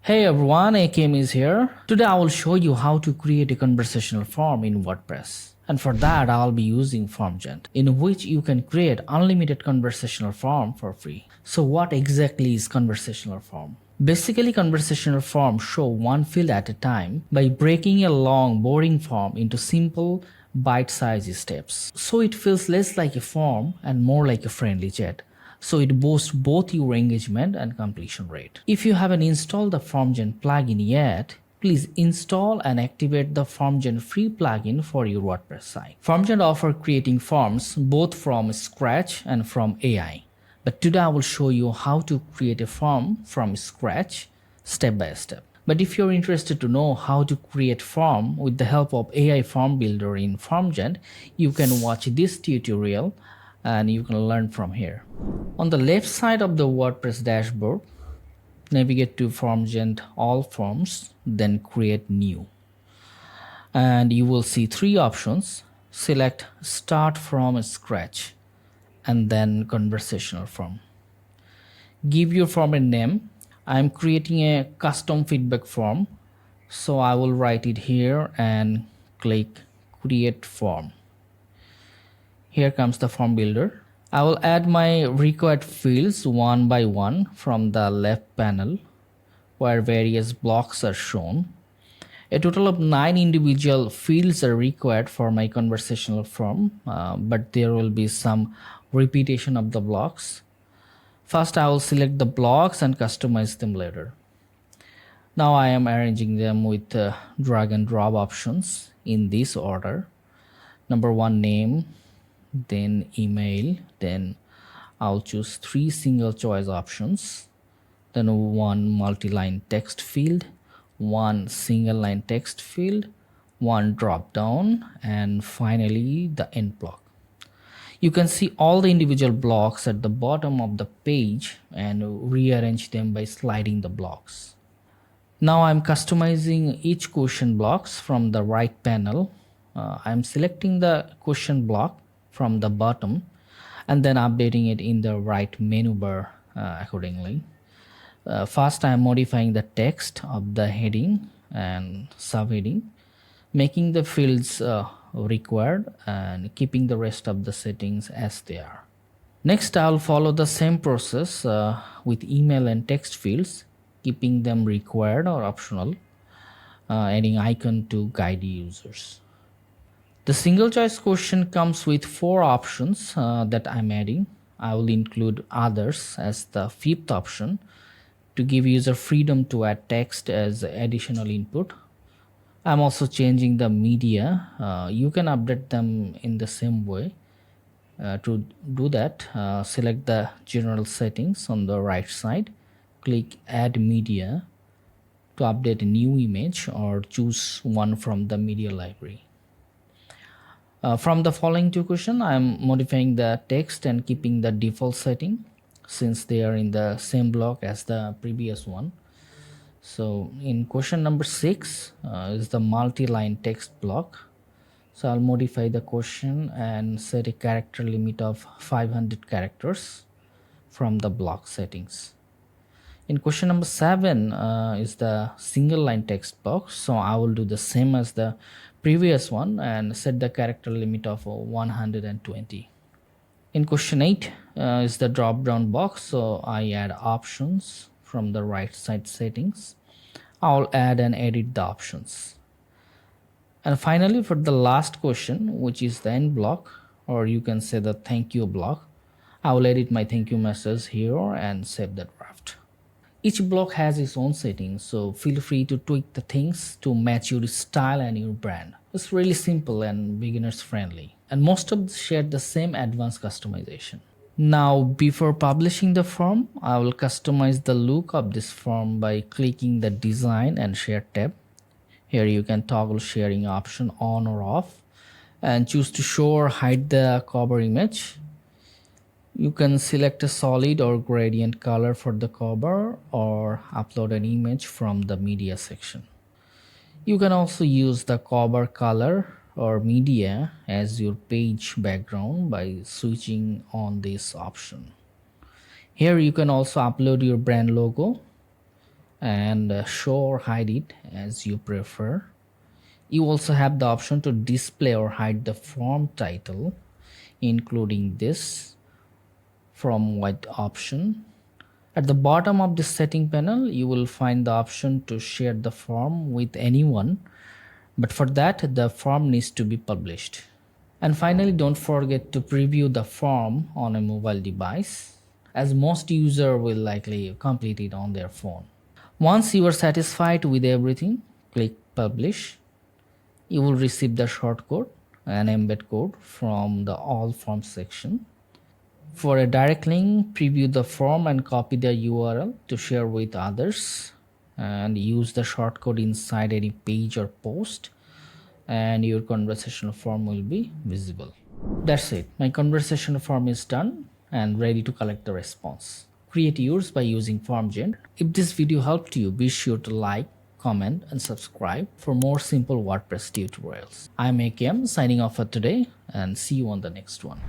Hey everyone, AKM is here. Today I will show you how to create a conversational form in WordPress. And for that I'll be using FormGent, in which you can create unlimited conversational form for free. So what exactly is conversational form? Basically, conversational forms show one field at a time by breaking a long, boring form into simple, bite-sized steps. So it feels less like a form and more like a friendly chat. So it boosts both your engagement and completion rate. If you haven't installed the FormGen plugin yet, please install and activate the FormGen free plugin for your WordPress site. FormGen offers creating forms both from scratch and from AI. But today I will show you how to create a form from scratch step by step. But if you're interested to know how to create form with the help of AI form builder in FormGen, you can watch this tutorial and you can learn from here. On the left side of the WordPress dashboard, navigate to FormGen all forms, then create new. And you will see three options. Select start from scratch and then conversational form. Give your form a name. I'm creating a custom feedback form, so I will write it here and click create form. Here comes the form builder. I will add my required fields one by one from the left panel where various blocks are shown. A total of 9 individual fields are required for my conversational form, but there will be some repetition of the blocks. First, I will select the blocks and customize them later. Now I am arranging them with drag and drop options in this order. Number 1, name, then email, then I'll choose 3 single choice options, then 1 multi-line text field, 1 single line text field, 1 drop down, and finally the end block. You can see all the individual blocks at the bottom of the page and rearrange them by sliding the blocks. Now I'm customizing each question blocks from the right panel. I'm selecting the question block from the bottom and then updating it in the right menu bar accordingly. First, I'm modifying the text of the heading and subheading, making the fields required and keeping the rest of the settings as they are. Next, I'll follow the same process with email and text fields, keeping them required or optional, adding icon to guide users. The single choice question comes with 4 options that I'm adding. I will include others as the 5th option to give user freedom to add text as additional input. I'm also changing the media. You can update them in the same way. To do that, select the general settings on the right side, click add media to update a new image or choose one from the media library. From the following 2 questions, I'm modifying the text and keeping the default setting since they are in the same block as the previous one. So in question number 6 is the multi-line text block. So I'll modify the question and set a character limit of 500 characters from the block settings. In question number 7 is the single line text box. So I will do the same as the previous one and set the character limit of 120. In question 8 is the drop down box. So I add options from the right side settings. I'll add and edit the options. And finally, for the last question, which is the end block, or you can say the thank you block, I will edit my thank you message here and save the draft. Each block has its own settings, so feel free to tweak the things to match your style and your brand. It's really simple and beginners friendly, and most of them share the same advanced customization. Now, before publishing the form, I will customize the look of this form by clicking the design and share tab. Here you can toggle sharing option on or off and choose to show or hide the cover image. You can select a solid or gradient color for the cover or upload an image from the media section. You can also use the cover color or media as your page background by switching on this option. Here you can also upload your brand logo and show or hide it as you prefer. You also have the option to display or hide the form title, including this from white option. At the bottom of the setting panel, you will find the option to share the form with anyone, but for that, the form needs to be published. And finally, don't forget to preview the form on a mobile device, as most users will likely complete it on their phone. Once you are satisfied with everything, click Publish. You will receive the shortcode and embed code from the All Forms section. For a direct link, preview the form and copy the URL to share with others, and use the shortcode inside any page or post, and your conversational form will be visible. That's it. My conversational form is done and ready to collect the response. Create yours by using FormGent. If this video helped you, be sure to like, comment, and subscribe for more simple WordPress tutorials. I'm AKM signing off for today, and see you on the next one.